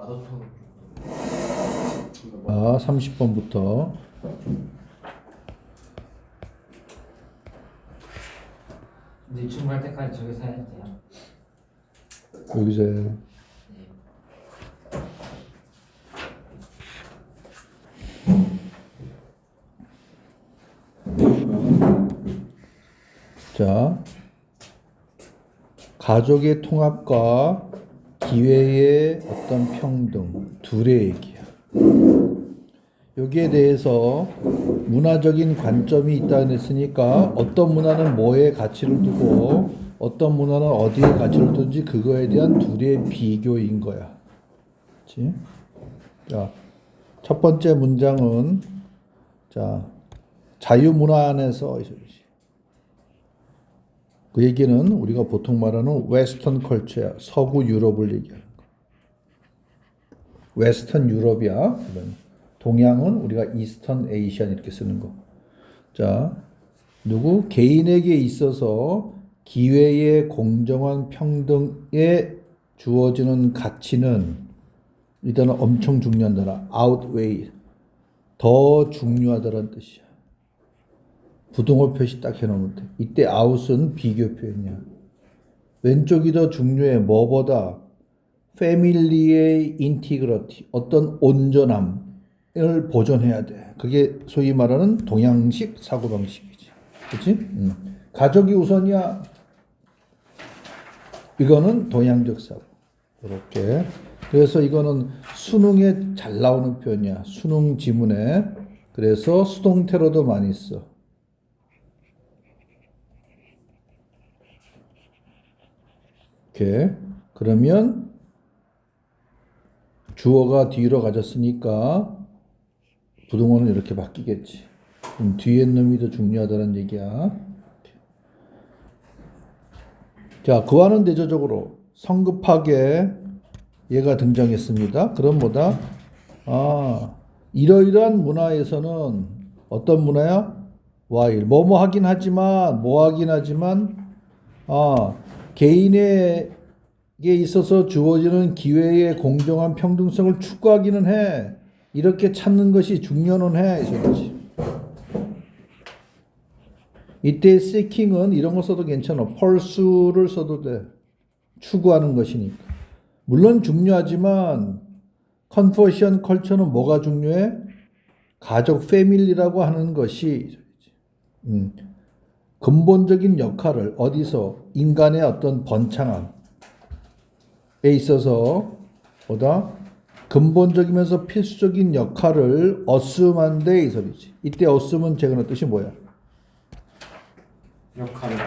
마더톤. 30번부터 이제 충분할 때까지 저기서 해야 돼요. 여기서 네. 자, 가족의 통합과 기회의 어떤 평등 둘의 얘기야. 여기에 대해서 문화적인 관점이 있다고 했으니까 어떤 문화는 뭐에 가치를 두고 어떤 문화는 어디에 가치를 두는지 그거에 대한 둘의 비교인 거야. 그렇지? 자, 첫 번째 문장은 자, 자유문화 안에서 그 얘기는 우리가 보통 말하는 웨스턴 컬처야. 서구 유럽을 얘기하는 거. 웨스턴 유럽이야. 동양은 우리가 이스턴 에이시안 이렇게 쓰는 거. 자, 누구? 개인에게 있어서 기회의 공정한 평등에 주어지는 가치는 일단은 엄청 중요하더라. outweigh. 더 중요하다는 뜻이야. 부등호 표시 딱 해놓으면 돼. 이때 out은 비교 표현이야. 왼쪽이 더 중요해. 뭐보다? 패밀리의 인티그러티. 어떤 온전함을 보존해야 돼. 그게 소위 말하는 동양식 사고방식이지. 그치? 가족이 우선이야. 이거는 동양적 사고. 이렇게. 그래서 이거는 수능에 잘 나오는 표현이야. 수능 지문에. 그래서 수동태로도 많이 써. 이렇게. 그러면 주어가 뒤로 가졌으니까 부동어는 이렇게 바뀌겠지. 그럼 뒤에 놈이 더 중요하다는 얘기야. 자, 그와는 대조적으로 성급하게 얘가 등장했습니다. 그럼 뭐다? 이러이러한 문화에서는 어떤 문화야? while 뭐뭐 하긴 하지만 뭐 하긴 하지만 개인에게 있어서 주어지는 기회의 공정한 평등성을 추구하기는 해. 이렇게 찾는 것이 중요는 해. 이 소리지. 이때 seeking은 이런 거 써도 괜찮아. pursue를 써도 돼. 추구하는 것이니까. 물론 중요하지만 컨버션 컬처는 뭐가 중요해? 가족 패밀리라고 하는 것이 근본적인 역할을 어디서 인간의 어떤 번창함에 있어서 보다 근본적이면서 필수적인 역할을 어스음한데 이 소리지. 이때 어스음은 제가 뜻이 뭐야? 역할을.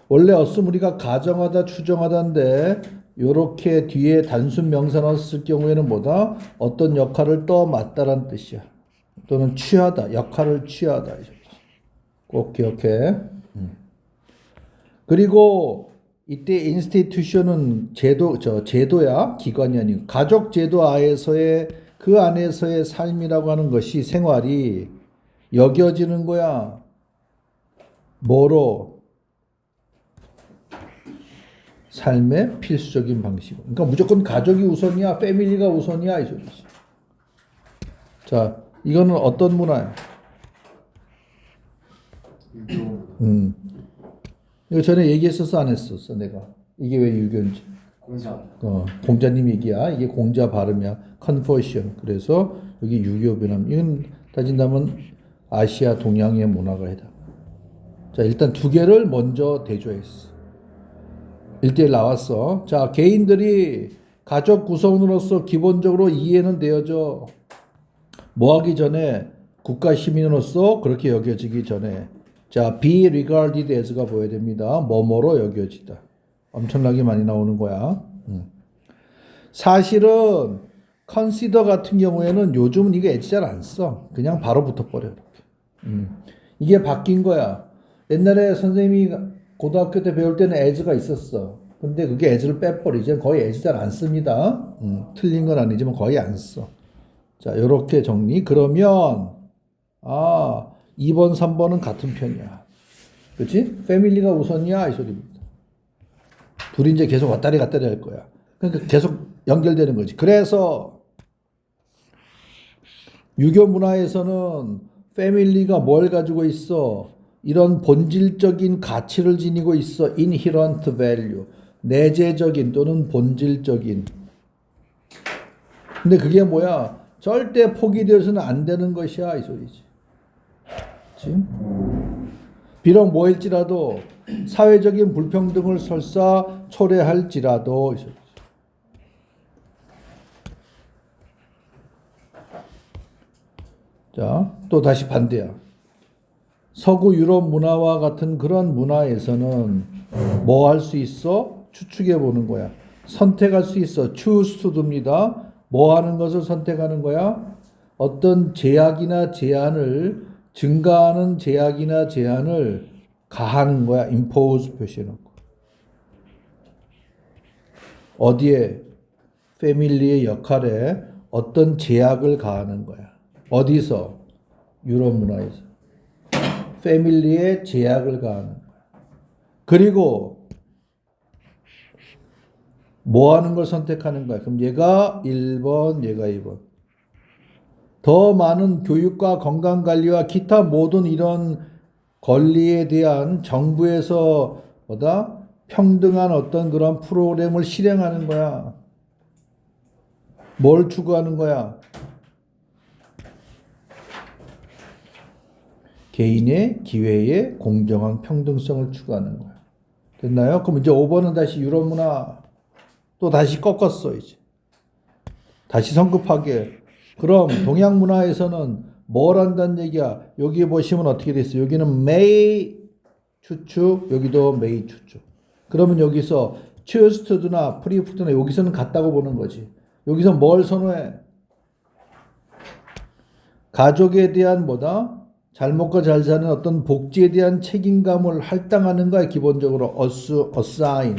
원래 어스음 우리가 가정하다 추정하다인데 요렇게 뒤에 단순 명사 넣었을 경우에는 뭐다? 어떤 역할을 떠맡다라는 뜻이야. 또는 취하다, 역할을 취하다. 꼭 기억해. 그리고 이때 institution은 제도야, 기관이 아니고 가족 제도 하에서의 그 안에서의 삶이라고 하는 것이 생활이 여겨지는 거야. 뭐로? 삶의 필수적인 방식. 그러니까 무조건 가족이 우선이야, 패밀리가 우선이야 이 소리지. 자, 이거는 어떤 문화야? 이거 전에 얘기했었어, 안 했었어, 내가? 이게 왜 유교인지. 공자. 공자님 얘기야. 이게 공자 발음이야. 컨퍼션. 그래서 여기 유교 변함. 이건 따진다면 아시아 동양의 문화가 해당. 자, 일단 두 개를 먼저 대조했어. 1대1 나왔어. 자, 개인들이 가족 구성원으로서 기본적으로 이해는 되어져. 뭐 하기 전에 국가 시민으로서 그렇게 여겨지기 전에 자, be regarded as가 보여야 됩니다. 뭐뭐로 여겨지다. 엄청나게 많이 나오는 거야. 사실은 consider 같은 경우에는 요즘은 이거 엣지 잘 안 써. 그냥 바로 붙어버려. 이렇게. 이게 바뀐 거야. 옛날에 선생님이 고등학교 때 배울 때는 as가 있었어. 근데 그게 as를 빼버려. 이제 거의 as 잘 안 씁니다. 틀린 건 아니지만 거의 안 써. 자, 요렇게 정리. 그러면 2번, 3번은 같은 편이야. 그렇지? 패밀리가 우선이야 이 소리입니다. 둘이 이제 계속 왔다리 갔다리 할 거야. 그러니까 계속 연결되는 거지. 그래서 유교 문화에서는 패밀리가 뭘 가지고 있어? 이런 본질적인 가치를 지니고 있어. inherent value. 내재적인 또는 본질적인. 근데 그게 뭐야? 절대 포기되어서는 안 되는 것이야, 이 소리지. 그치? 비록 뭐일지라도 사회적인 불평등을 설사 초래할지라도 이 소리지. 자, 또 다시 반대야. 서구 유럽 문화와 같은 그런 문화에서는 뭐 할 수 있어? 추측해 보는 거야. 선택할 수 있어. choose to do입니다. 뭐 하는 것을 선택하는 거야? 어떤 제약이나 제한을 증가하는 제약이나 제한을 가하는 거야. impose 표시해놓고. 어디에? 패밀리의 역할에 어떤 제약을 가하는 거야. 어디서? 유럽 문화에서. 패밀리의 제약을 가하는 거야. 그리고 뭐 하는 걸 선택하는 거야. 그럼 얘가 1번, 얘가 2번. 더 많은 교육과 건강관리와 기타 모든 이런 권리에 대한 정부에서 뭐다? 평등한 어떤 그런 프로그램을 실행하는 거야. 뭘 추구하는 거야? 개인의 기회의 공정한 평등성을 추구하는 거야. 됐나요? 그럼 이제 5번은 다시 유럽 문화 또 다시 꺾었어 이제. 다시 성급하게. 그럼 동양 문화에서는 뭘 한다는 얘기야? 여기 보시면 어떻게 돼 있어? 여기는 may 추측, 여기도 may 추측. 그러면 여기서 choose to나 prefer나 여기서는 같다고 보는 거지. 여기서 뭘 선호해? 가족에 대한 뭐다? 잘 먹고 잘 사는 어떤 복지에 대한 책임감을 할당하는 거야. 기본적으로 assign.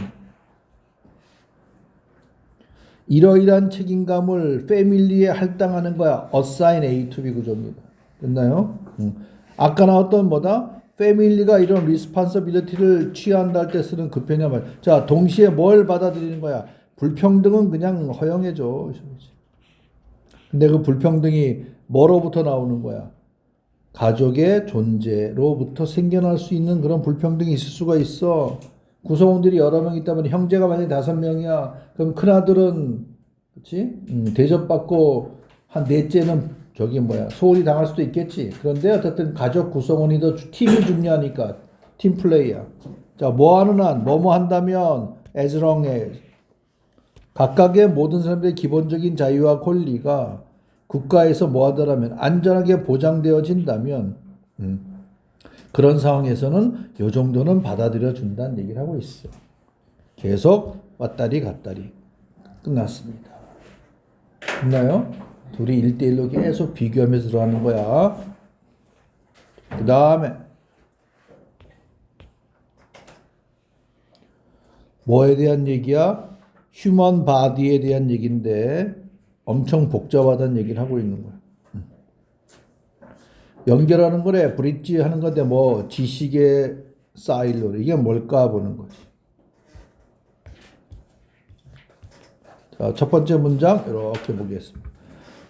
이러이러한 책임감을 패밀리에 할당하는 거야. assign A to B 구조입니다. 됐나요? 아까 나왔던 뭐다? 패밀리가 이런 responsibility를 취한다 할 때 쓰는 그 표현이야 말. 자, 동시에 뭘 받아들이는 거야? 불평등은 그냥 허용해줘. 근데 그 불평등이 뭐로부터 나오는 거야? 가족의 존재로부터 생겨날 수 있는 그런 불평등이 있을 수가 있어. 구성원들이 여러 명 있다면 형제가 만약에 5명이야. 그럼 큰아들은 그렇지? 대접받고 한 넷째는 저기 뭐야 소홀히 당할 수도 있겠지. 그런데 어쨌든 가족 구성원이 더 팀이 중요하니까 팀 플레이야. 자, 뭐 하는 한 뭐뭐 한다면 as long as 각각의 모든 사람들의 기본적인 자유와 권리가 국가에서 뭐 하더라면 안전하게 보장되어진다면 그런 상황에서는 요 정도는 받아들여 준다는 얘기를 하고 있어. 계속 왔다리 갔다리 끝났습니다. 됐나요? 둘이 1대1로 계속 비교하면서 들어가는 거야. 그 다음에 뭐에 대한 얘기야? 휴먼 바디에 대한 얘기인데 엄청 복잡하다는 얘기를 하고 있는 거야. 연결하는 거래. 브릿지 하는 건데 뭐 지식의 사일로 이게 뭘까 보는 거지. 자, 첫 번째 문장 이렇게 보겠습니다.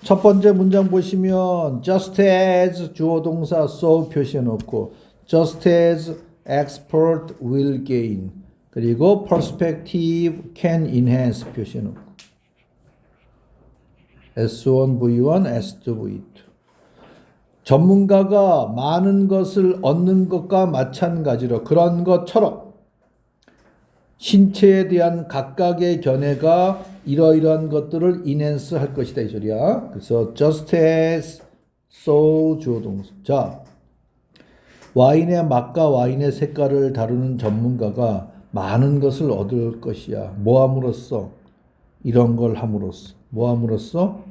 첫 번째 문장 보시면 just as 주어 동사 so 표시해 놓고 just as expert will gain 그리고 perspective can enhance 표시해 놓고 S1, V1, S2, V2 전문가가 많은 것을 얻는 것과 마찬가지로 그런 것처럼 신체에 대한 각각의 견해가 이러이러한 것들을 인핸스 할 것이다 이 소리야. 그래서 just as so 주어 동사. 자, 와인의 맛과 와인의 색깔을 다루는 전문가가 많은 것을 얻을 것이야. 뭐 함으로써? 이런 걸 함으로써. 뭐 함으로써?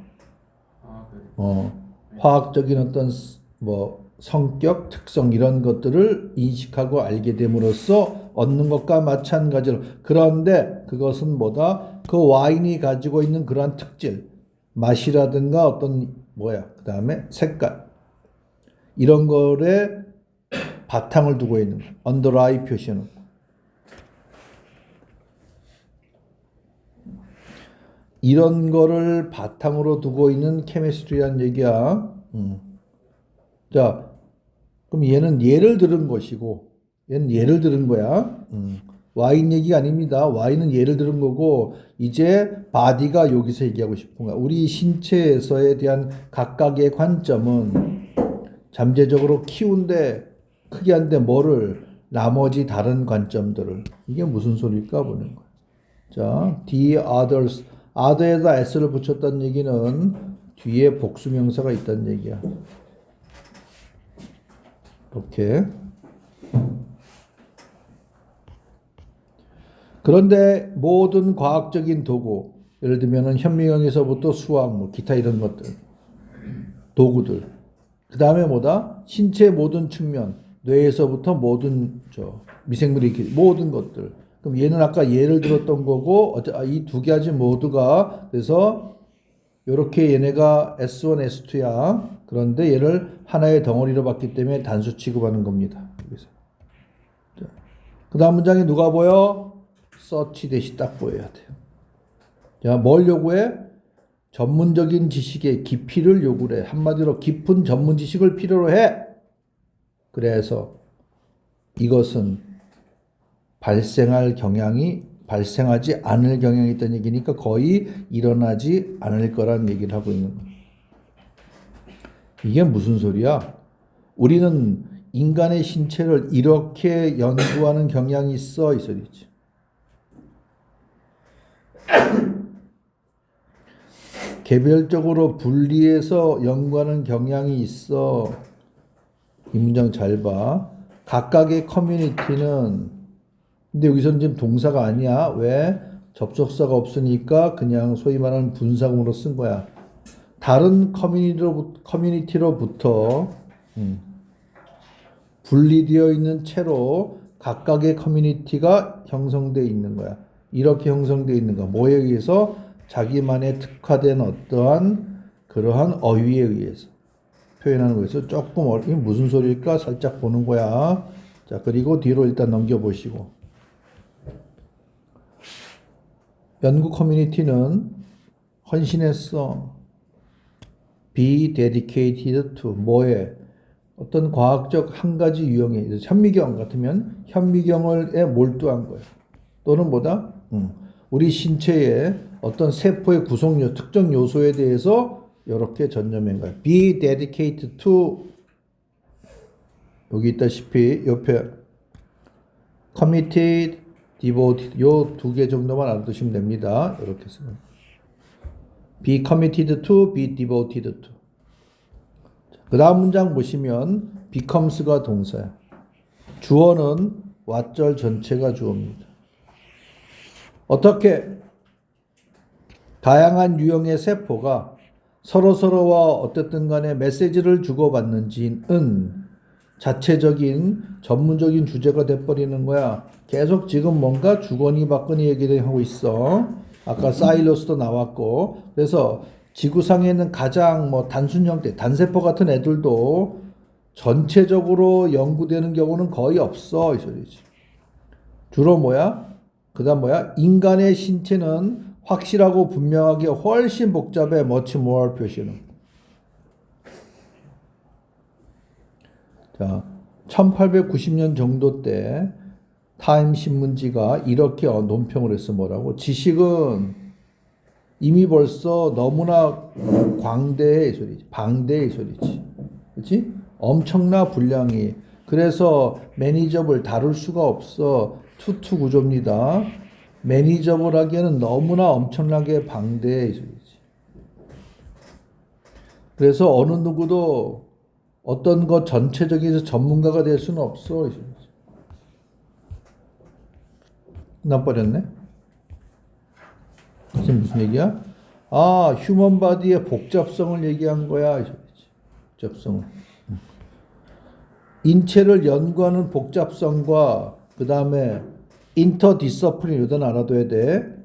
화학적인 어떤 뭐 성격, 특성 이런 것들을 인식하고 알게 됨으로써 얻는 것과 마찬가지로 그런데 그것은 뭐다? 그 와인이 가지고 있는 그러한 특질, 맛이라든가 어떤 뭐야? 그 다음에 색깔 이런 거에 바탕을 두고 있는 거. underlie 표시는 이런 거를 바탕으로 두고 있는 케미스트리란 얘기야. 자, 그럼 얘는 예를 들은 것이고, 얘는 예를 들은 거야. 와인 얘기가 아닙니다. 와인은 예를 들은 거고, 이제 바디가 여기서 얘기하고 싶은 거야. 우리 신체에서에 대한 각각의 관점은 잠재적으로 키운데, 크게 한데 뭐를, 나머지 다른 관점들을. 이게 무슨 소리일까 보는 거야. 자, the others. other에다 s를 붙였다는 얘기는 뒤에 복수명사가 있다는 얘기야. 이렇게. 그런데 모든 과학적인 도구, 예를 들면 현미경에서부터 수학, 뭐 기타 이런 것들, 도구들. 그 다음에 뭐다? 신체의 모든 측면, 뇌에서부터 모든 미생물이 모든 것들. 그럼 얘는 아까 예를 들었던 거고, 이 두 가지 모두가 그래서 이렇게 얘네가 S1, S2야. 그런데 얘를 하나의 덩어리로 봤기 때문에 단수 취급하는 겁니다. 그 다음 문장에 누가 보여? 서치 대시 딱 보여야 돼요. 자, 뭘 요구해? 전문적인 지식의 깊이를 요구해. 한마디로 깊은 전문 지식을 필요로 해. 그래서 이것은 발생하지 않을 경향이 있다는 얘기니까 거의 일어나지 않을 거란 얘기를 하고 있는 거예요. 이게 무슨 소리야? 우리는 인간의 신체를 이렇게 연구하는 경향이 있어, 이 소리지. 개별적으로 분리해서 연구하는 경향이 있어. 이 문장 잘 봐. 각각의 커뮤니티는, 근데 여기서는 지금 동사가 아니야. 왜? 접속사가 없으니까 그냥 소위 말하는 분사구문으로 쓴 거야. 다른 커뮤니티로부터 분리되어 있는 채로 각각의 커뮤니티가 형성되어 있는 거야. 이렇게 형성되어 있는 거야. 뭐에 의해서? 자기만의 특화된 어떠한 그러한 어휘에 의해서 표현하는 거에서 조금 이게 무슨 소리일까 살짝 보는 거야. 자, 그리고 뒤로 일단 넘겨보시고. 연구 커뮤니티는 헌신했어. Be dedicated to 뭐에? 어떤 과학적 한 가지 유형에 현미경 같으면 현미경에 몰두한 거예요. 또는 뭐다? 우리 신체의 어떤 세포의 구성요 특정 요소에 대해서 이렇게 전념한 거예요. Be dedicated to 여기 있다시피 옆에 committed, devoted 요 두 개 정도만 알아두시면 됩니다. 이렇게 쓰면 be committed to, be devoted to. 그 다음 문장 보시면 becomes가 동사야. 주어는 왓절 전체가 주어입니다. 어떻게 다양한 유형의 세포가 서로서로와 어쨌든 간에 메시지를 주고받는지는 자체적인 전문적인 주제가 돼버리는 거야. 계속 지금 뭔가 주거니 받거니 얘기를 하고 있어. 아까 사일러스도 나왔고. 그래서 지구상에 있는 가장 단순 형태, 단세포 같은 애들도 전체적으로 연구되는 경우는 거의 없어. 이 소리지. 주로 뭐야? 그 다음 뭐야? 인간의 신체는 확실하고 분명하게 훨씬 복잡해. much more 표시는. 자, 1890년 정도 때 타임 신문지가 이렇게 논평을 했어. 뭐라고? 지식은 이미 벌써 너무나 광대의 소리지. 방대의 소리지. 그렇지? 엄청나 분량이. 그래서 매니저블 다룰 수가 없어. 투투 구조입니다. 매니저블 하기에는 너무나 엄청나게 방대의 소리지. 그래서 어느 누구도 어떤 것 전체적인 전문가가 될 수는 없어. 나버렸네? 지금 무슨 얘기야? 아, 휴먼 바디의 복잡성을 얘기한 거야. 복잡성을. 인체를 연구하는 복잡성과 그 다음에 인터디서플린 이건 알아둬야 돼.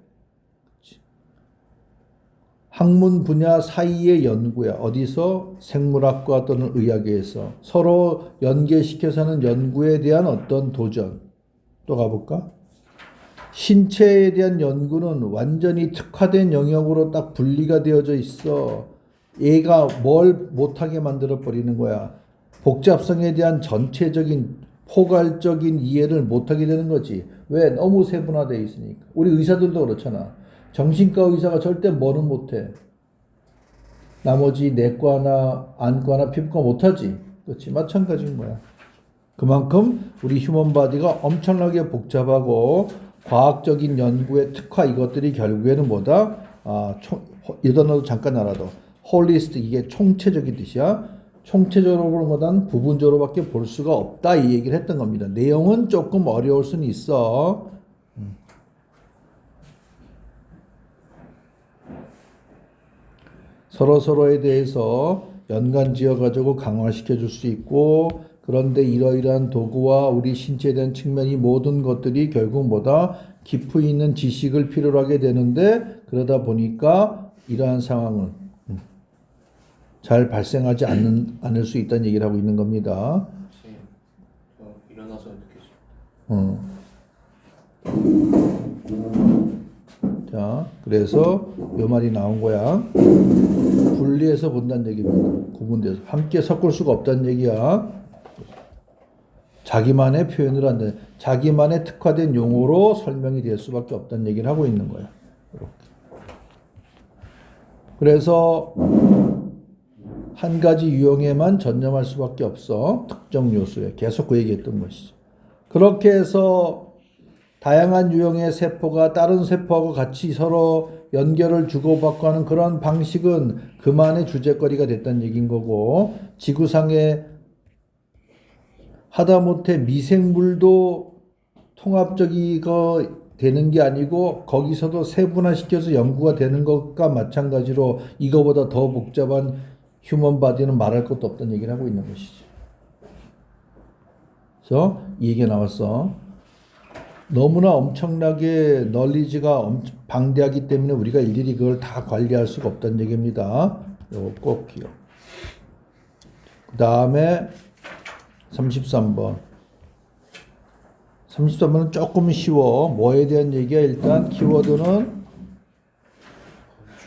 학문 분야 사이의 연구야. 어디서? 생물학과 또는 의학에서 서로 연계시켜서 하는 연구에 대한 어떤 도전. 또 가볼까? 신체에 대한 연구는 완전히 특화된 영역으로 딱 분리가 되어져 있어. 얘가 뭘 못하게 만들어 버리는 거야. 복잡성에 대한 전체적인 포괄적인 이해를 못하게 되는 거지. 왜? 너무 세분화되어 있으니까. 우리 의사들도 그렇잖아. 정신과 의사가 절대 뭐는 못해. 나머지 내과나 안과나 피부과 못하지. 그렇지. 마찬가지인 거야. 그만큼 우리 휴먼 바디가 엄청나게 복잡하고 과학적인 연구의 특화 이것들이 결국에는 뭐다? 이 단어도 잠깐 알아도 홀리스틱 이게 총체적인 뜻이야. 총체적으로 보는 것보다는 부분적으로밖에 볼 수가 없다 이 얘기를 했던 겁니다. 내용은 조금 어려울 수는 있어. 서로에 대해서 연관 지어가지고 강화시켜 줄 수 있고 그런데 이러이러한 도구와 우리 신체에 대한 측면이 모든 것들이 결국 뭐다? 깊이 있는 지식을 필요로 하게 되는데 그러다 보니까 이러한 상황은 잘 발생하지 않을 수 있다는 얘기를 하고 있는 겁니다. 일어나서 느껴져. 자, 그래서 이 말이 나온 거야. 분리해서 본다는 얘기입니다. 구분돼서 함께 섞을 수가 없다는 얘기야. 자기만의 표현을 한다. 자기만의 특화된 용어로 설명이 될 수밖에 없다는 얘기를 하고 있는 거야. 이렇게. 그래서 한 가지 유형에만 전념할 수밖에 없어. 특정 요소에. 계속 그 얘기했던 것이죠. 그렇게 해서 다양한 유형의 세포가 다른 세포하고 같이 서로 연결을 주고받고 하는 그런 방식은 그만의 주제거리가 됐다는 얘기인 거고 지구상에 하다못해 미생물도 통합적이가 되는 게 아니고 거기서도 세분화시켜서 연구가 되는 것과 마찬가지로 이거보다 더 복잡한 휴먼 바디는 말할 것도 없다는 얘기를 하고 있는 것이죠. 그래서 이 얘기가 나왔어. 너무나 엄청나게 널리지가 방대하기 때문에 우리가 일일이 그걸 다 관리할 수가 없다는 얘기입니다. 이거 꼭 기억. 그 다음에 33번. 33번은 조금 쉬워. 뭐에 대한 얘기야? 일단 키워드는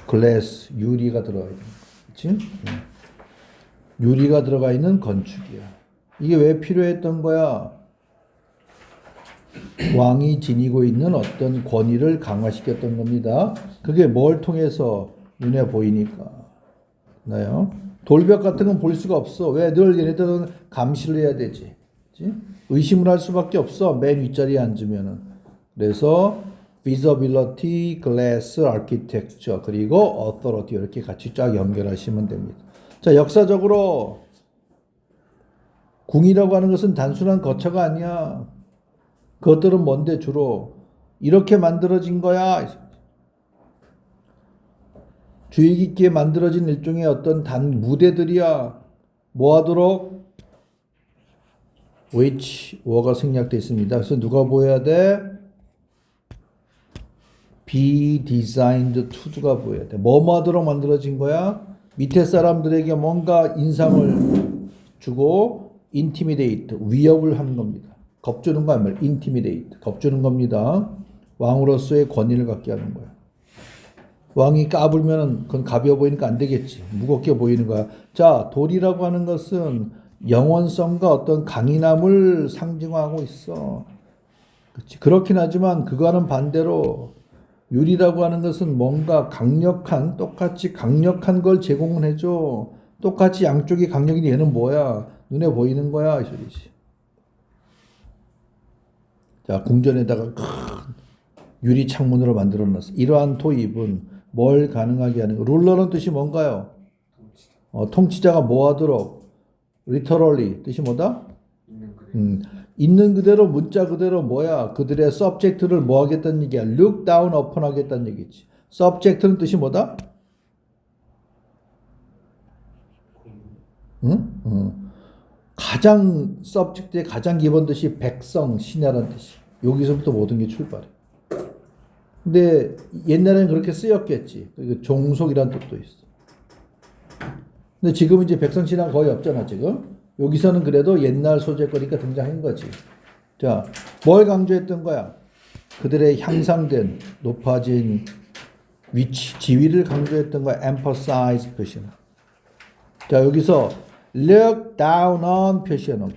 글래스, 유리가 들어가 있는 거지. 유리가 들어가 있는 건축이야. 이게 왜 필요했던 거야? 왕이 지니고 있는 어떤 권위를 강화시켰던 겁니다. 그게 뭘 통해서 눈에 보이니까. 나요? 돌벽 같은 건 볼 수가 없어. 왜? 늘 얘네들은 감시를 해야 되지. 그치? 의심을 할 수밖에 없어. 맨 윗자리에 앉으면은. 그래서 visibility, glass, architecture, 그리고 authority 이렇게 같이 쫙 연결하시면 됩니다. 자, 역사적으로 궁이라고 하는 것은 단순한 거처가 아니야. 그것들은 뭔데 주로 이렇게 만들어진 거야. 주의 깊게 만들어진 일종의 어떤 무대들이야. 뭐 하도록? which 워가 생략되어 있습니다. 그래서 누가 보여야 돼? be designed to가 보여야 돼. 뭐 하도록 만들어진 거야? 밑에 사람들에게 뭔가 인상을 주고 intimidate, 위협을 하는 겁니다. 겁주는 거 아니면 intimidate, 겁주는 겁니다. 왕으로서의 권위를 갖게 하는 거야. 왕이 까불면 그건 가벼워 보이니까 안 되겠지. 무겁게 보이는 거야. 자, 돌이라고 하는 것은 영원성과 어떤 강인함을 상징하고 있어. 그렇지. 그렇긴 하지만 그거는 반대로 유리라고 하는 것은 뭔가 강력한, 똑같이 강력한 걸 제공을 해줘. 똑같이 양쪽이 강력인데 얘는 뭐야? 눈에 보이는 거야. 이 소리지. 자, 궁전에다가 큰 유리 창문으로 만들어 놨어. 이러한 도입은 뭘 가능하게 하는 거. 룰러는 뜻이 뭔가요? 통치자가 뭐 하도록? literally 뜻이 뭐다? 있는 그대로 문자 그대로 뭐야? 그들의 subject를 뭐 하겠다는 얘기야? look down upon 하겠다는 얘기지. subject는 뜻이 뭐다? 가장 subject의 가장 기본 뜻이 백성, 신하라는 뜻이. 여기서부터 모든 게 출발해. 근데 옛날에는 그렇게 쓰였겠지. 그리고 종속이라는 뜻도 있어. 근데 지금 이제 백성, 신하가 거의 없잖아 지금. 여기서는 그래도 옛날 소재거리가 등장한 거지. 자, 뭘 강조했던 거야? 그들의 향상된 높아진 위치, 지위를 강조했던 거 emphasize 표시는. 자, 여기서 look down on 표시해 놓고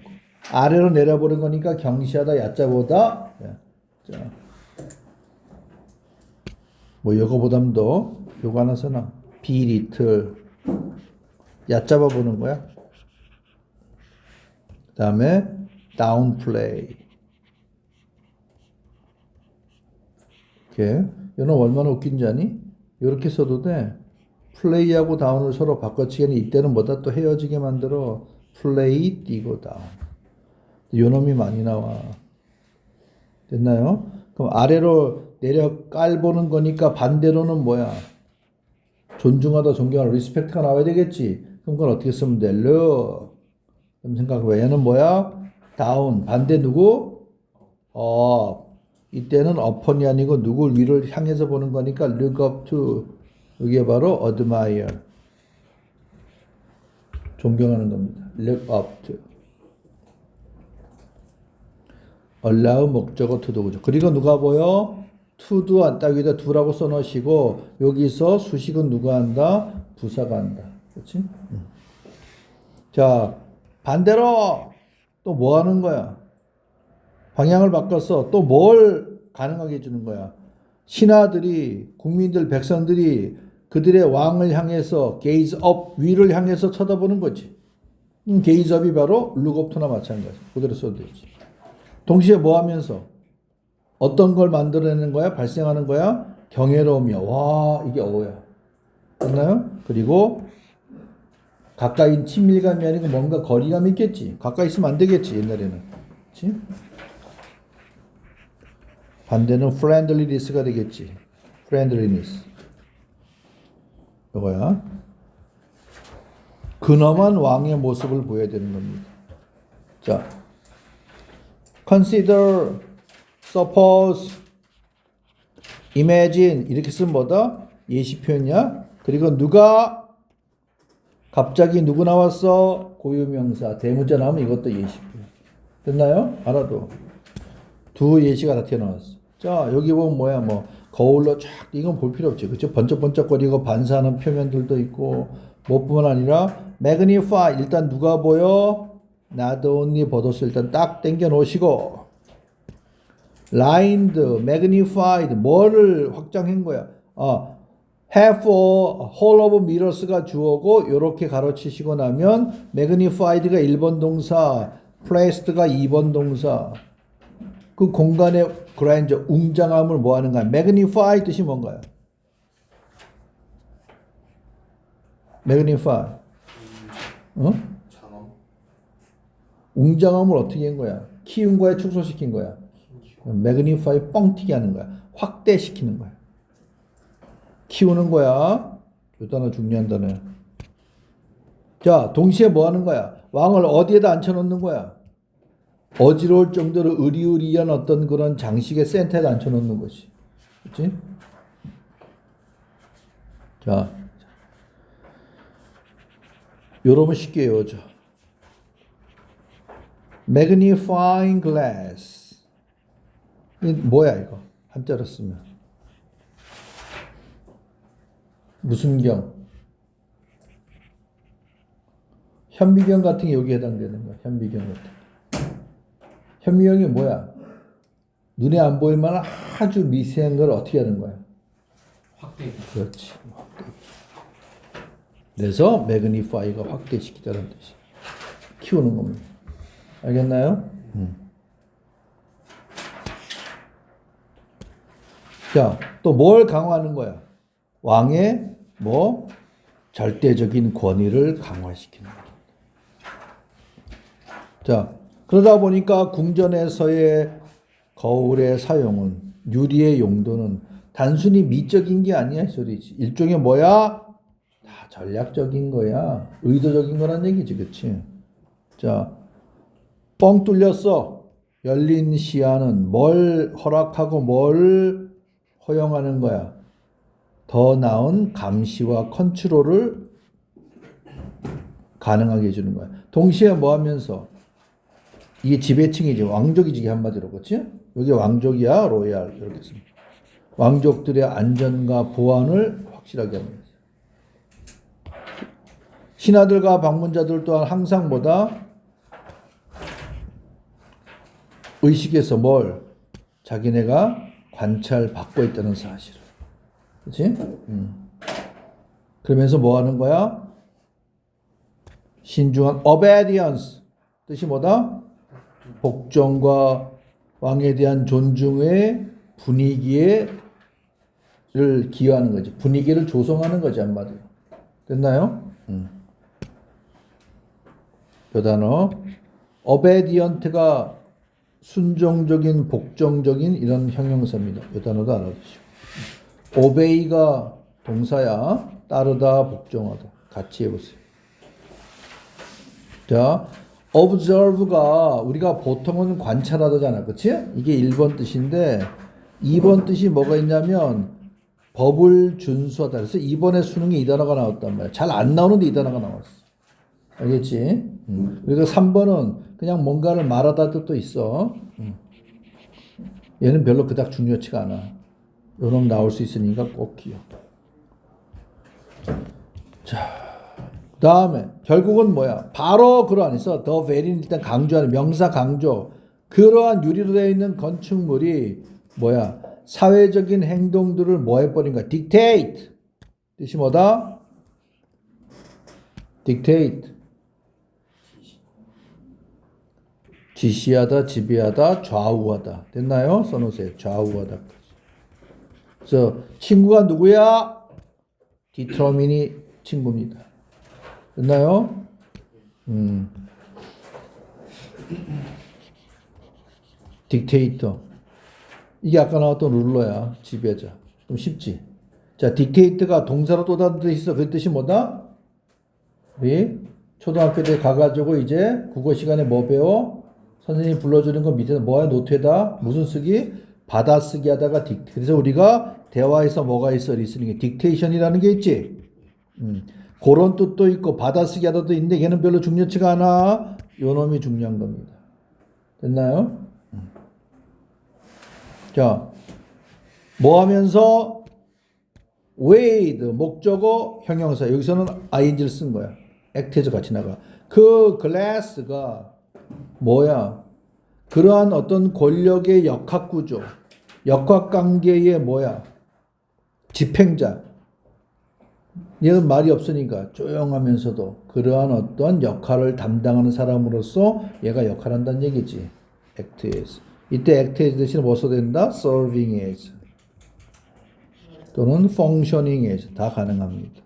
아래로 내려보는 거니까 경시하다, 얕잡보다. 자, 뭐 요거보담도 요거 하나 써놔. belittle 얕잡아 보는 거야. 그 다음에 downplay. 이렇게 이거는 얼마나 웃긴지 아니? 이렇게 써도 돼. 플레이하고 다운을 서로 바꿔치기는 이때는 뭐다 또 헤어지게 만들어. 플레이 띄고 다운. 요 놈이 많이 나와. 됐나요? 그럼 아래로 내려 깔보는 거니까 반대로는 뭐야? 존중하다, 존경하다, 리스펙트가 나와야 되겠지. 그럼 그걸 어떻게 쓰면 돼? look. 그럼 생각해봐. 얘는 뭐야? 다운. 반대 누구? 이때는 upon이 아니고 누굴 위를 향해서 보는 거니까 look up to. 이게 바로 admire. 존경하는 겁니다. look up to. allow 목적어 to도 그죠. 그리고 누가 보여? to도 안 따위다 do라고 써놓으시고 여기서 수식은 누가 한다? 부사가 한다. 그렇지? 자, 반대로 또 뭐 하는 거야? 방향을 바꿔서 또 뭘 가능하게 해주는 거야? 신하들이, 국민들, 백성들이 그들의 왕을 향해서 gaze up, 위를 향해서 쳐다보는 거지. gaze up이 바로 look up to나 마찬가지. 그대로 써도 되지. 동시에 뭐 하면서? 어떤 걸 만들어내는 거야? 발생하는 거야? 경외로우며. 와, 이게 어야. 됐나요? 그리고 가까이 친밀감이 아니고 뭔가 거리감이 있겠지. 가까이 있으면 안 되겠지, 옛날에는. 그치? 반대는 friendliness가 되겠지. friendliness. 이거야. 근엄한 왕의 모습을 보여야 되는 겁니다. 자, consider, suppose, imagine 이렇게 쓰면 뭐다? 예시 표현이야. 그리고 누가 갑자기 누구 나왔어? 고유명사. 대문자 나오면 이것도 예시 표현. 됐나요? 알아도. 두 예시가 다 튀어나왔어. 자, 여기 보면 뭐야? 뭐 거울로 쫙 이건 볼 필요 없지. 그렇죠? 번쩍번쩍거리고 반사하는 표현들도 있고 뭐뿐만 아니라 magnify 일단 누가 보여? not only 버섯을 일단 딱 당겨 놓으시고 lined, magnified 뭐를 확장한 거야? have a whole of mirrors가 주어고 요렇게 가로치시고 나면 magnified가 1번 동사, placed가 2번 동사. 그 공간의 grandeur, 웅장함을 뭐 하는 거야? magnify 뜻이 뭔가요? magnify. 장엄. 웅장함을 어떻게 한 거야? 키운 거야? 축소시킨 거야? magnify 뻥튀기 하는 거야. 확대시키는 거야. 키우는 거야. 이 단어 중요한 단어야. 자, 동시에 뭐 하는 거야? 왕을 어디에다 앉혀놓는 거야? 어지러울 정도로 의리의리한 어떤 그런 장식의 센터에 앉혀놓는 것이. 그렇지? 자, 요러면 쉽게 외워져. magnifying glass. 이 뭐야 이거? 한자로 쓰면. 무슨 경? 현미경 같은 게 여기에 해당되는 거야. 현미경 같은 게. 현미경이 뭐야? 눈에 안 보일 만한 아주 미세한 걸 어떻게 하는 거야? 확대. 그렇지. 확대. 그래서 매그니파이가 확대시키다는 뜻이. 키우는 겁니다. 알겠나요? 자, 또 뭘 강화하는 거야? 왕의 뭐 절대적인 권위를 강화시키는 거야. 자, 그러다 보니까 궁전에서의 거울의 사용은 유리의 용도는 단순히 미적인 게 아니야, 이 소리지. 일종의 뭐야? 다 전략적인 거야. 의도적인 거란 얘기지, 그치? 자, 뻥 뚫렸어. 열린 시야는 뭘 허락하고 뭘 허용하는 거야? 더 나은 감시와 컨트롤을 가능하게 해주는 거야. 동시에 뭐 하면서? 이게 지배층이지, 왕족이지, 한마디로, 그치? 여기 왕족이야, 로얄 이렇게 씁니다. 왕족들의 안전과 보안을 확실하게 합니다. 신하들과 방문자들 또한 항상 뭐다? 의식해서 뭘? 자기네가 관찰받고 있다는 사실을. 그렇지? 그러면서 뭐 하는 거야? 신중한 obedience. 뜻이 뭐다? 복종과 왕에 대한 존중의 분위기를 기여하는 거지. 분위기를 조성하는 거지, 한마디로. 됐나요? 그 단어. obedient가 순종적인, 복종적인 이런 형용사입니다. 이 단어도 알아두시고. obey가 동사야. 따르다, 복종하다. 같이 해보세요. 자, observe가 우리가 보통은 관찰하다잖아. 그치? 이게 1번 뜻인데 2번 뜻이 뭐가 있냐면 법을 준수하다. 그래서 2번에 수능에 이 단어가 나왔단 말이야. 잘 안 나오는데 이 단어가 나왔어. 알겠지? 그리고 3번은 그냥 뭔가를 말하다 뜻도 있어. 얘는 별로 그닥 중요치가 않아. 요놈 나올 수 있으니까 꼭 기억. 자, 다음에 결국은 뭐야? 바로 그 안에서 the very는 일단 강조하는 명사 강조. 그러한 유리로 되어 있는 건축물이 뭐야? 사회적인 행동들을 뭐 해버린 거야? dictate. 뜻이 뭐다? dictate. 지시하다, 지배하다, 좌우하다. 됐나요? 써놓으세요. 좌우하다. 그래서 친구가 누구야? determine이 친구입니다. 됐나요? dictator. 이게 아까 나왔던 룰러야. 지배자. 좀 쉽지? 자, dictate가 동사로 또 다른 뜻이 있어. 그 뜻이 뭐다? 우리 초등학교 때 가가지고 이제 국어 시간에 뭐 배워? 선생님이 불러주는 거 밑에 뭐야? 노트에다 무슨 쓰기? 받아쓰기 하다가 그래서 우리가 대화에서 뭐가 있어? 리스닝에 딕테이션이라는 게 있지. 그런 뜻도 있고 받아쓰기 하다도 있는데 걔는 별로 중요치가 않아. 요 놈이 중요한 겁니다. 됐나요? 자, 뭐 하면서 with 목적어 형용사 여기서는 ing를 쓴 거야. act에서 같이 나가. 그 glass가 뭐야? 그러한 어떤 권력의 역학구조, 역학관계의 뭐야? 집행자. 얘는 말이 없으니까 조용하면서도 그러한 어떤 역할을 담당하는 사람으로서 얘가 역할을 한다는 얘기지. act as. 이때 act as 대신에 뭐 써야 된다? serving as. 또는 functioning as. 다 가능합니다.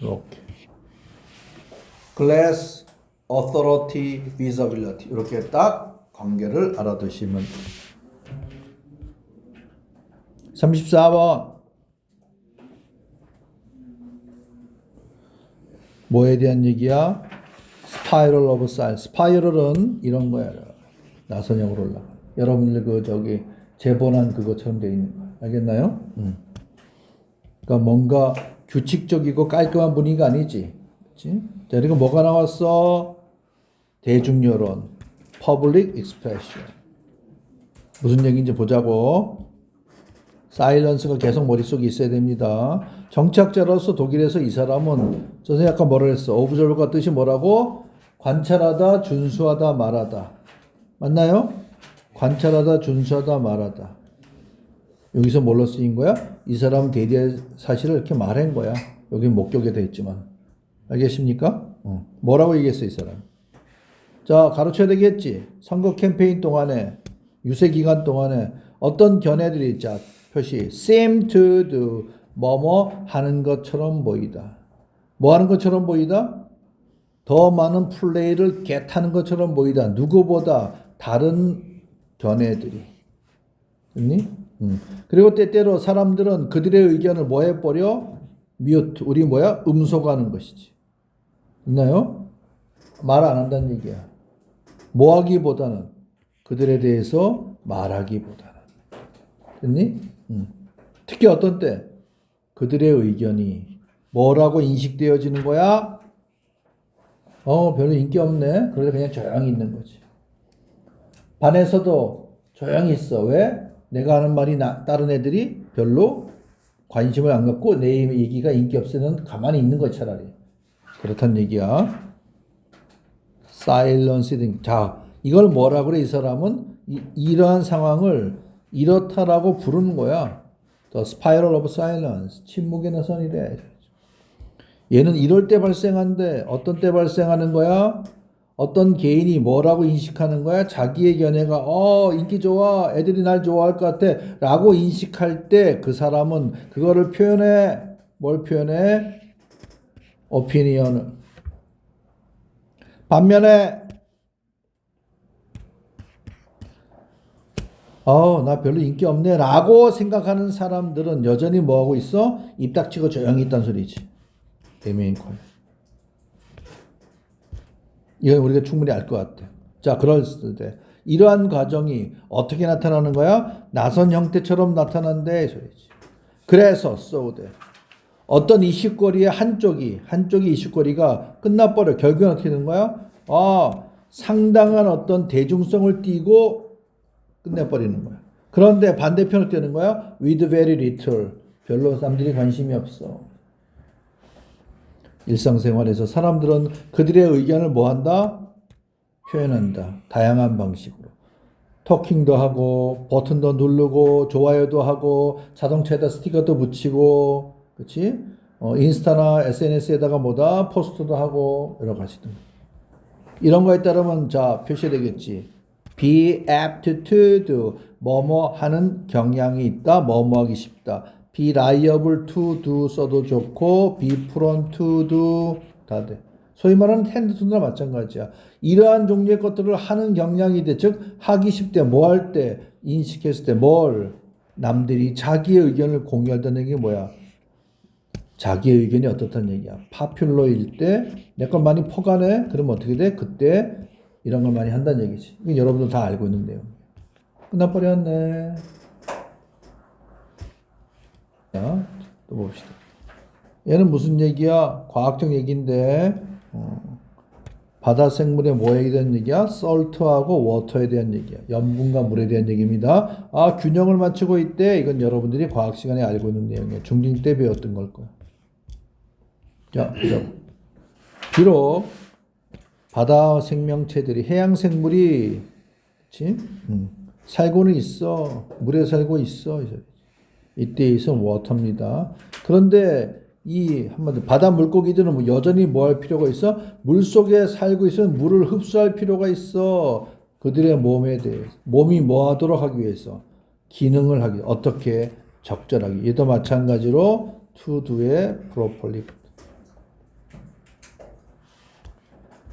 이렇게. class, authority, visibility 이렇게 딱 관계를 알아두시면 돼요. 34번 뭐에 대한 얘기야? Spiral of Science. 스파이럴은 이런 거야. 나선형으로 올라가. 여러분들 그 저기 재본한 그것처럼 돼 있는 거야. 알겠나요? 그러니까 뭔가 규칙적이고 깔끔한 분위기가 아니지. 그렇지? 자, 그리고 뭐가 나왔어? 대중여론, public expression. 무슨 얘기인지 보자고. 사일런스가 계속 머릿속에 있어야 됩니다. 정치학자로서 독일에서 이 사람은 선생님 아까 뭐라 했어? observe가 뜻이 뭐라고? 관찰하다, 준수하다, 말하다. 맞나요? 관찰하다, 준수하다, 말하다. 여기서 뭘로 쓰인 거야? 이 사람은 대리의 사실을 이렇게 말한 거야. 여기 목격에 돼 있지만. 알겠습니까? 뭐라고 얘기했어, 이 사람? 자, 가르쳐야 되겠지. 선거 캠페인 동안에, 유세 기간 동안에 어떤 견해들이 자, 표시 seem to do 뭐뭐 하는 것처럼 보이다. 뭐 하는 것처럼 보이다? 더 많은 플레이를 겟하는 것처럼 보이다. 누구보다 다른 견해들이. 됐니? 그리고 때때로 사람들은 그들의 의견을 뭐 해버려? mute. 우리 뭐야? 음소거하는 것이지. 있나요? 말 안 한다는 얘기야. 뭐 하기보다는 그들에 대해서 말하기보다는. 됐니? 특히 어떤 때 그들의 의견이 뭐라고 인식되어지는 거야? 별로 인기 없네. 그래서 그냥 조용히 있는 거지. 반에서도 조용히 있어. 왜? 내가 하는 말이 다른 애들이 별로 관심을 안 갖고 내 얘기가 인기 없으면 가만히 있는 거 차라리. 그렇단 얘기야. silencing. 자, 이걸 뭐라 그래? 이 사람은 이러한 상황을 이렇다라고 부르는 거야. The spiral of silence. 침묵의 나선이래. 얘는 이럴 때 발생한데 어떤 때 발생하는 거야? 어떤 개인이 뭐라고 인식하는 거야? 자기의 견해가 인기 좋아, 애들이 날 좋아할 것 같아 라고 인식할 때 그 사람은 그거를 표현해. 뭘 표현해? opinion을. 반면에 나 별로 인기 없네 라고 생각하는 사람들은 여전히 뭐하고 있어? 입 닥치고 조용히 있다는 소리지. Remain quiet. 이건 우리가 충분히 알 것 같아. 자, 그럴 때 이러한 과정이 어떻게 나타나는 거야? 나선 형태처럼 나타난대 소리지. 그래서 so 어떤 이슈거리의 한쪽이 이슈거리가 끝나버려. 결국은 어떻게 되는 거야? 상당한 어떤 대중성을 띠고 끝내버리는 거야. 그런데 반대편으로 되는 거야? with very little. 별로 사람들이 관심이 없어. 일상생활에서 사람들은 그들의 의견을 뭐 한다? 표현한다. 다양한 방식으로. 토킹도 하고, 버튼도 누르고, 좋아요도 하고, 자동차에다 스티커도 붙이고, 그치? 인스타나 SNS에다가 뭐다? 포스트도 하고, 여러 가지 등. 이런 거에 따르면, 자, 표시되겠지. be apt to do. 뭐뭐 하는 경향이 있다. 뭐뭐 하기 쉽다. be liable to do 써도 좋고 be prone to do 다 돼. 소위 말하는 tend to나 마찬가지야. 이러한 종류의 것들을 하는 경향이 돼. 즉 하기 쉽대. 뭐 할 때? 인식했을 때 뭘? 남들이 자기의 의견을 공유한다는 게 뭐야? 자기의 의견이 어떻다는 얘기야. popular일 때 내 걸 많이 퍼가네? 그러면 어떻게 돼? 그때 이런 걸 많이 한다는 얘기지. 이건 여러분도 다 알고 있는 내용. 끝나버렸네. 자, 또 봅시다. 얘는 무슨 얘기야? 과학적 얘기인데 바다 생물에 뭐에 대한 얘기야? salt하고 water에 대한 얘기야. 염분과 물에 대한 얘기입니다. 균형을 맞추고 있대. 이건 여러분들이 과학 시간에 알고 있는 내용이에요. 중딩 때 배웠던 걸 거야. 자, 비록 바다 생명체들이 해양 생물이 그치? 살고는 있어. 물에 살고 있어. 이때 있어 워터입니다. 그런데 이 한마디로 바다 물고기들은 여전히 뭐 할 필요가 있어? 물 속에 살고 있으면 물을 흡수할 필요가 있어. 그들의 몸에 대해서 몸이 뭐 하도록 하기 위해서 기능을 하기 어떻게 적절하게. 얘도 마찬가지로 to do의 properly.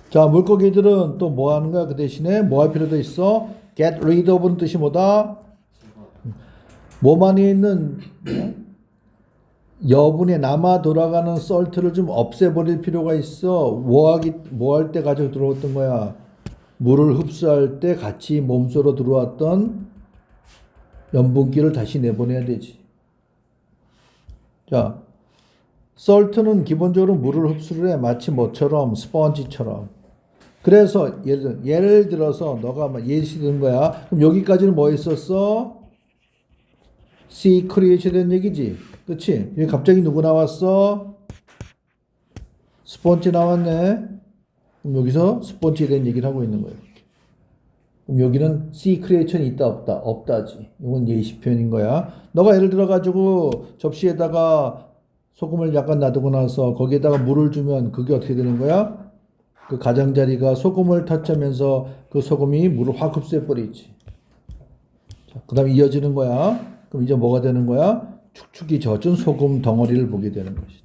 자, 물고기들은 또 뭐 하는 거야? 그 대신에 뭐 할 필요도 있어? get rid of는 뜻이 뭐다? 몸 안에 있는 여분에 남아 돌아가는 썰트를 좀 없애버릴 필요가 있어. 뭐 할 때 가지고 들어왔던 거야? 물을 흡수할 때 같이 몸속으로 들어왔던 염분기를 다시 내보내야 되지. 자, 썰트는 기본적으로 물을 흡수를 해. 마치 뭐처럼? 스펀지처럼. 그래서 예를 들어서 너가 막 예시 든 거야. 그럼 여기까지는 뭐 있었어? C 크리에이션 된 얘기지. 그치? 여기 갑자기 누구 나왔어? 스펀지 나왔네. 그럼 여기서 스펀지에 대한 얘기를 하고 있는 거예요. 그럼 여기는 C 크리에이션이 있다 없다? 없다지. 이건 예시 표현인 거야. 너가 예를 들어 가지고 접시에다가 소금을 약간 놔두고 나서 거기에다가 물을 주면 그게 어떻게 되는 거야? 그 가장자리가 소금을 터치하면서 그 소금이 물을 확 흡수해 버리지. 그 다음에 이어지는 거야. 그럼 이제 뭐가 되는 거야? 축축이 젖은 소금 덩어리를 보게 되는 것이지.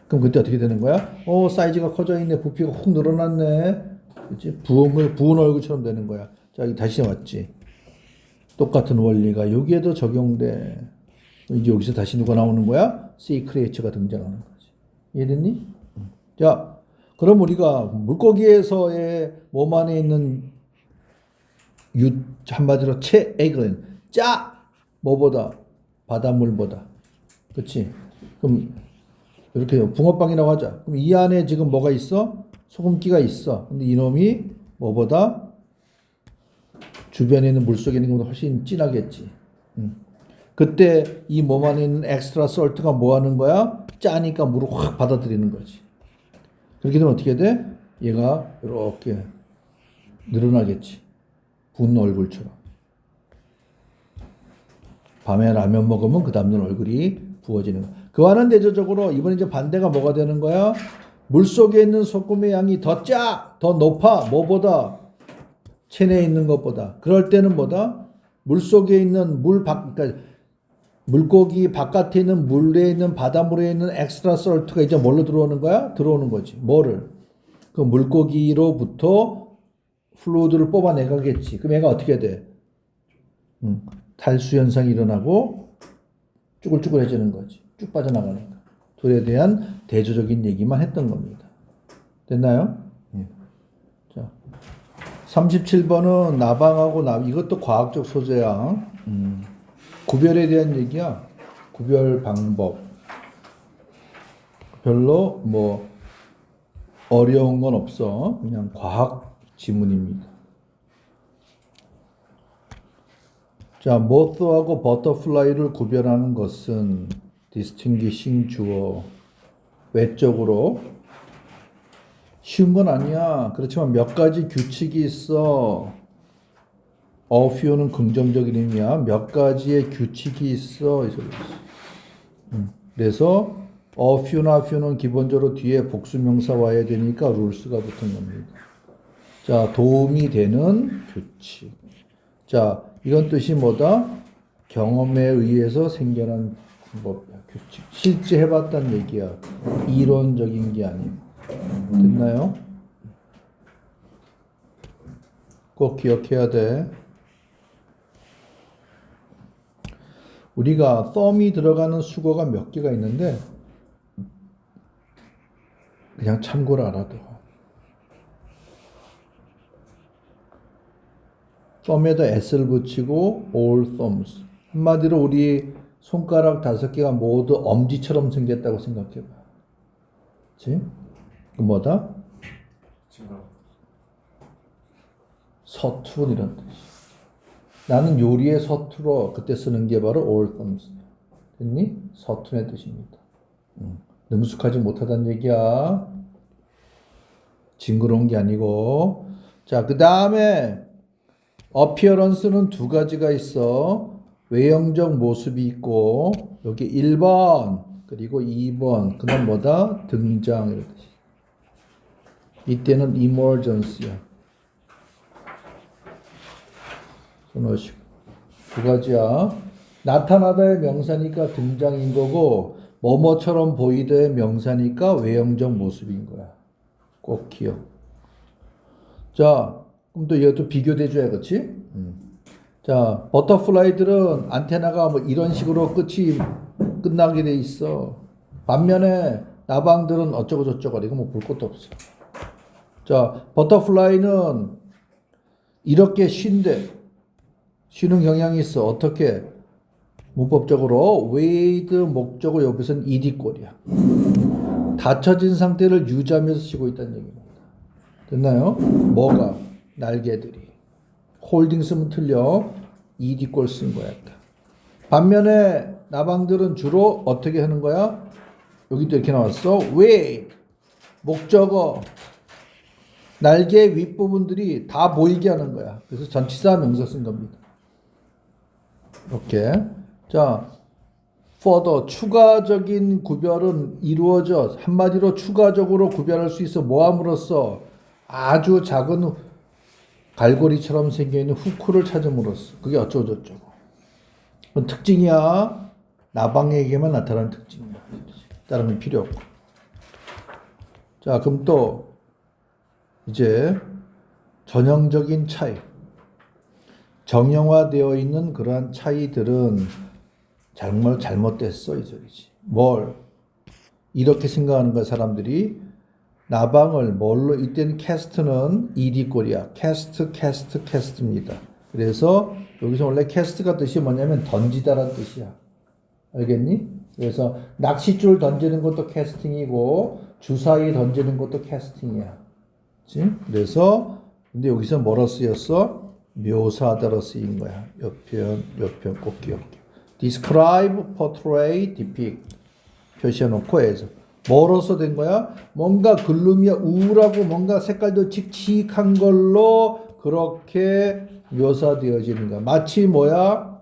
그럼 그때 어떻게 되는 거야? 사이즈가 커져 있네. 부피가 훅 늘어났네. 그치? 부은 얼굴처럼 되는 거야. 자, 여기 다시 왔지. 똑같은 원리가 여기에도 적용돼. 이제 여기서 다시 누가 나오는 거야? 시크레이처가 등장하는 거지. 이해됐니? 자, 그럼 우리가 물고기에서의 몸 안에 있는 한마디로 체액은 뭐보다? 바닷물보다. 그치? 그럼 이렇게 붕어빵이라고 하자. 그럼 이 안에 지금 뭐가 있어? 소금기가 있어. 근데 이놈이 뭐보다 주변에 있는 물 속에 있는 것보다 훨씬 진하겠지. 그때 이 몸 안에 있는 엑스트라 솔트가 뭐 하는 거야? 짜니까 물을 확 받아들이는 거지. 그렇게 되면 어떻게 돼? 얘가 이렇게 늘어나겠지. 붓는 얼굴처럼. 밤에 라면 먹으면 그 다음날 얼굴이 부어지는 거야. 그와는 대조적으로 이번에 이제 반대가 뭐가 되는 거야? 물 속에 있는 소금의 양이 더 높아. 뭐보다? 체내에 있는 것보다. 그럴 때는 뭐다? 물 속에 있는 그러니까 물고기 바깥에 있는 물에 있는 바닷물에 있는 엑스트라 솔트가 이제 뭘로 들어오는 거야? 들어오는 거지. 뭐를? 그 물고기로부터 플루이드를 뽑아내가겠지. 그럼 얘가 어떻게 돼? 탈수 현상이 일어나고 쭈글쭈글해지는 거지. 쭉 빠져나가는 거. 둘에 대한 대조적인 얘기만 했던 겁니다. 됐나요? 자, 37번은 나방하고 이것도 과학적 소재야. 구별에 대한 얘기야. 구별 방법. 별로 뭐 어려운 건 없어. 그냥 과학 지문입니다. 자, 모스하고 버터플라이를 구별하는 것은 distinguishing 주어. 외적으로 쉬운 건 아니야. 그렇지만 몇 가지 규칙이 있어. a few는 긍정적인 의미야. 몇 가지의 규칙이 있어. 그래서 a few나 few는 기본적으로 뒤에 복수명사 와야 되니까 rules가 붙은 겁니다. 자, 도움이 되는 규칙. 자, 이런 뜻이 뭐다? 경험에 의해서 생겨난 방법이야. 규칙. 실제 해봤다는 얘기야. 이론적인 게 아니고. 됐나요? 꼭 기억해야 돼. 우리가 thumb이 들어가는 수거가 몇 개가 있는데 그냥 참고로 알아둬. thumb에다 s를 붙이고 all thumbs. 한마디로 우리 손가락 5개가 모두 엄지처럼 생겼다고 생각해봐. 그치? 그 뭐다? 서툰 이런 뜻이. 나는 요리에 서툴어. 그때 쓰는 게 바로 all thumbs. 됐니? 서툰의 뜻입니다. 능숙하지 못하다는 얘기야. 징그러운 게 아니고. 자, 그 다음에 appearance는 2가지가 있어. 외형적 모습이 있고 여기 1번 그리고 2번 그 다음 뭐다? 등장 이런 뜻이. 이때는 emergence야. 손오시고 2가지야. 나타나다의 명사니까 등장인 거고 뭐뭐처럼 보이다의 명사니까 외형적 모습인 거야. 꼭 기억. 자, 그럼 또 이것도 비교돼줘야 그렇지? 자, 버터플라이들은 안테나가 뭐 이런 식으로 끝이 끝나게 돼 있어. 반면에 나방들은 어쩌고 저쩌고 이거 뭐 볼 것도 없어. 자, 버터플라이는 이렇게 쉰대. 쉬는 경향이 있어. 어떻게? 문법적으로 웨이드 목적어 옆에서는 ed꼴이야. 닫혀진 상태를 유지하면서 쉬고 있다는 얘기입니다. 됐나요? 뭐가? 날개들이. 홀딩 쓰면 틀려. ed꼴 쓴 거야. 반면에 나방들은 주로 어떻게 하는 거야? 여기도 이렇게 나왔어. 웨이드 목적어 날개 윗부분들이 다 보이게 하는 거야. 그래서 전치사 명사 쓴 겁니다. 이렇게. 자, further 추가적인 구별은 이루어져. 한마디로 추가적으로 구별할 수 있어. 뭐함으로써 아주 작은 갈고리처럼 생겨있는 후크를 찾음으로써. 그게 어쩌고저쩌고. 그건 특징이야. 나방에게만 나타나는 특징이야. 다른 건 필요 없고. 자, 그럼 또 이제 전형적인 차이. 정형화되어 있는 그러한 차이들은 정말 잘못됐어 이 소리지. 뭘 이렇게 생각하는 거야 사람들이. 나방을 뭘로 이때는 캐스트는 ed꼴이야. 캐스트입니다. 그래서 여기서 원래 캐스트가 뜻이 뭐냐면 던지다라는 뜻이야. 알겠니? 그래서 낚싯줄 던지는 것도 캐스팅이고 주사위 던지는 것도 캐스팅이야. 그치? 그래서 근데 여기서 뭐로 쓰였어? 묘사하다로 쓰인 거야. 옆편 꼭 기억해. describe, portray, depict 표시해놓고 해서 뭐로써 된 거야? 뭔가 글루미야 우울하고 뭔가 색깔도 칙칙한 걸로 그렇게 묘사되어지는 거야. 마치 뭐야?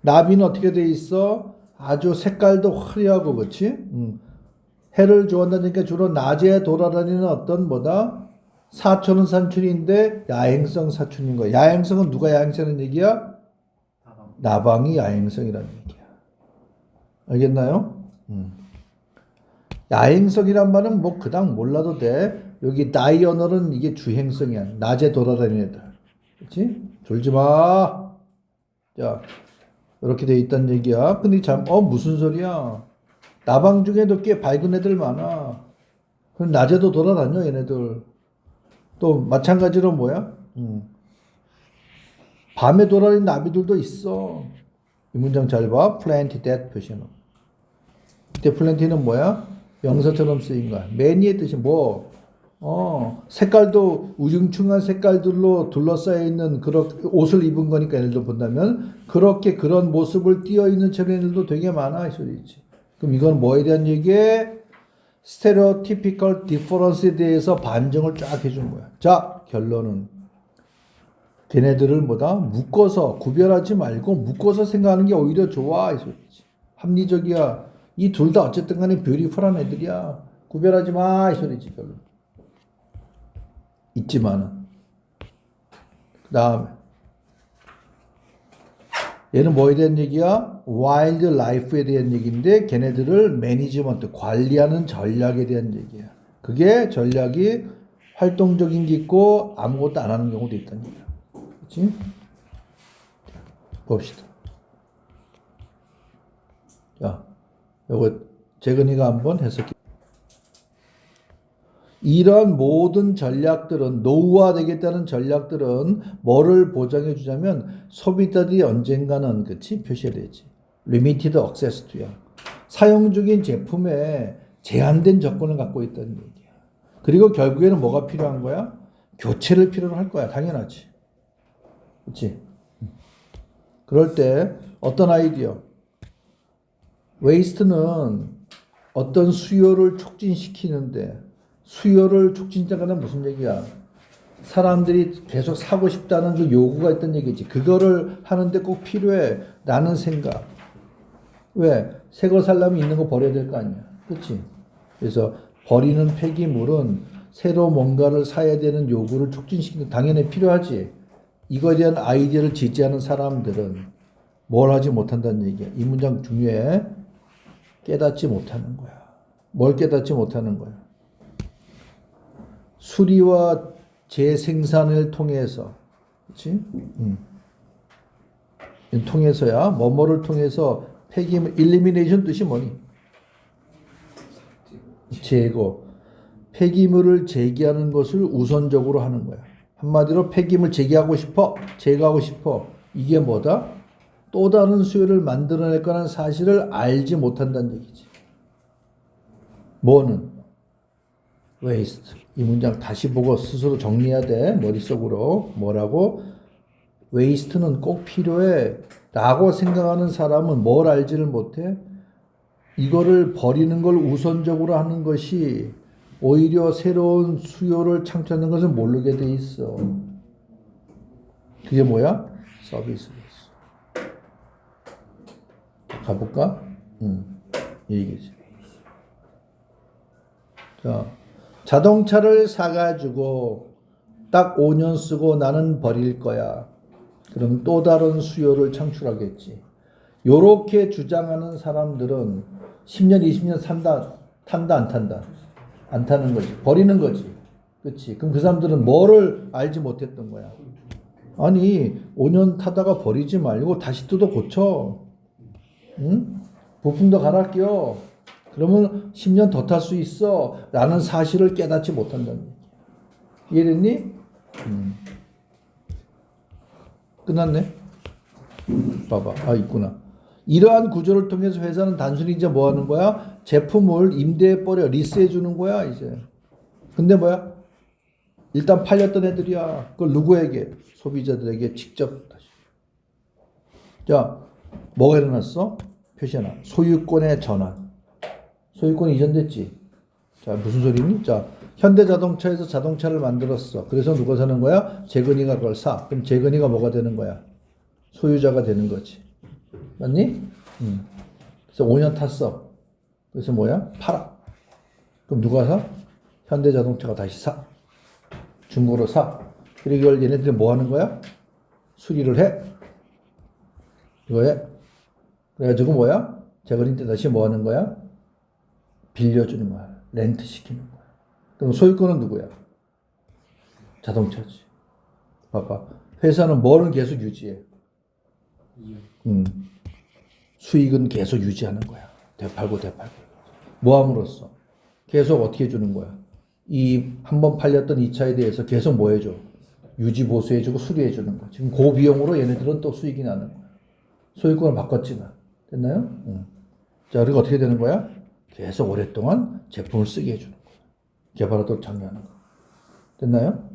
나비는 어떻게 돼 있어? 아주 색깔도 화려하고 그렇지? 해를 좋아한다니까 주로 낮에 돌아다니는 어떤 뭐다? 사촌은 사촌인데 야행성 사촌인 거야. 야행성은 누가 야행성이라는 얘기야? 나방이 야행성이라는 얘기야. 알겠나요? 야행성이란 말은 뭐 그닥 몰라도 돼. 여기 다이어널은 이게 주행성이야. 낮에 돌아다니는 애들. 그렇지? 졸지 마. 자, 이렇게 돼 있다는 얘기야. 근데 참, 무슨 소리야? 나방 중에도 꽤 밝은 애들 많아. 그럼 낮에도 돌아다녀, 얘네들. 또 마찬가지로 뭐야? 밤에 돌아다니는 나비들도 있어. 이 문장 잘 봐. plenty that 표시는. 이때 plenty는 뭐야? 명사처럼 쓰인 거야. many의 뜻이 뭐? 색깔도 우중충한 색깔들로 둘러싸여 있는 그런 옷을 입은 거니까 예를 들어 본다면 그렇게 그런 모습을 띄어 있는 청년들도 되게 많아 이 소리지. 그럼 이건 뭐에 대한 얘기에? 스테레오티피컬 디퍼런스에 대해서 반증을 쫙 해준 거야. 자, 결론은 걔네들을 뭐다? 묶어서 구별하지 말고 묶어서 생각하는 게 오히려 좋아 이 소리지. 합리적이야. 이 둘 다 어쨌든 간에 뷰티풀한 애들이야. 구별하지 마 이 소리지 결론. 있지만은 그 다음에 얘는 뭐에 대한 얘기야? 와일드 라이프에 대한 얘기인데 걔네들을 매니지먼트 관리하는 전략에 대한 얘기야. 그게 전략이 활동적인 게 있고 아무것도 안 하는 경우도 있다는 얘기야. 그렇지? 봅시다. 자, 요거 재근이가 한번 해석해. 이런 모든 전략들은 노후화되겠다는 전략들은 뭐를 보장해 주자면 소비자들이 언젠가는 그치 표시되지. Limited access to야. 사용 중인 제품에 제한된 조건을 갖고 있다는 얘기야. 그리고 결국에는 뭐가 필요한 거야? 교체를 필요로 할 거야. 당연하지. 그렇지? 그럴 때 어떤 아이디어? 웨이스트는 어떤 수요를 촉진시키는데 수요를 촉진자가는 무슨 얘기야? 사람들이 계속 사고 싶다는 그 요구가 있다는 얘기지. 그거를 하는데 꼭 필요해. 라는 생각. 왜? 새 거 살려면 있는 거 버려야 될 거 아니야. 그치? 그래서 버리는 폐기물은 새로 뭔가를 사야 되는 요구를 촉진시키는 당연히 필요하지. 이거에 대한 아이디어를 지지하는 사람들은 뭘 하지 못한다는 얘기야. 이 문장 중요해. 깨닫지 못하는 거야. 뭘 깨닫지 못하는 거야? 수리와 재생산을 통해서, 그렇지? 통해서야 뭐뭐를 통해서 폐기물 elimination 뜻이 뭐니? 제거. 폐기물을 제기하는 것을 우선적으로 하는 거야. 한마디로 폐기물 제기하고 싶어, 제거하고 싶어. 이게 뭐다? 또 다른 수요를 만들어낼 거라는 사실을 알지 못한다는 얘기지. 뭐는? waste. 이 문장 다시 보고 스스로 정리해야 돼. 머릿속으로. 뭐라고? waste는 꼭 필요해. 라고 생각하는 사람은 뭘 알지를 못해? 이거를 버리는 걸 우선적으로 하는 것이 오히려 새로운 수요를 창출하는 것을 모르게 돼 있어. 그게 뭐야? 서비스였어. 가볼까? 이 얘기지. 자, 자동차를 사가지고 딱 5년 쓰고 나는 버릴 거야. 그럼 또 다른 수요를 창출하겠지. 요렇게 주장하는 사람들은 10년, 20년 탄다, 안 탄다? 안 타는 거지. 버리는 거지. 그치? 그럼 그 사람들은 뭐를 알지 못했던 거야? 아니, 5년 타다가 버리지 말고 다시 뜯어 고쳐. 응? 부품도 갈아 껴. 그러면 10년 더 탈 수 있어. 라는 사실을 깨닫지 못한다는 얘기야. 이해됐니? 끝났네? 봐봐. 있구나. 이러한 구조를 통해서 회사는 단순히 이제 뭐 하는 거야? 제품을 임대해 버려. 리스해 주는 거야, 이제. 근데 뭐야? 일단 팔렸던 애들이야. 그걸 누구에게? 소비자들에게 직접 다시. 자, 뭐가 일어났어? 표시하나. 소유권의 전환. 소유권이 이전됐지. 자, 무슨 소리니? 자, 현대자동차에서 자동차를 만들었어. 그래서 누가 사는 거야? 재근이가 그걸 사. 그럼 재근이가 뭐가 되는 거야? 소유자가 되는 거지. 맞니? 그래서 5년 탔어. 그래서 뭐야? 팔아. 그럼 누가 사? 현대자동차가 다시 사. 중고로 사. 그리고 이걸 얘네들이 뭐 하는 거야? 수리를 해. 이거 해. 그래가지고 뭐야? 재건인데 다시 뭐 하는 거야? 빌려주는 거야. 렌트 시키는 거야. 그럼 소유권은 누구야? 자동차지. 봐봐. 회사는 뭐는 계속 유지해? 수익은 계속 유지하는 거야. 되팔고. 뭐 함으로써? 계속 어떻게 해주는 거야? 이 한 번 팔렸던 이 차에 대해서 계속 뭐 해줘? 유지 보수해주고 수리해주는 거야. 지금 고비용으로 얘네들은 또 수익이 나는 거야. 소유권을 바꿨지만. 됐나요? 자, 그리고 어떻게 되는 거야? 계속 오랫동안 제품을 쓰게 해주는 거야. 개발하도록 장려하는 거. 됐나요?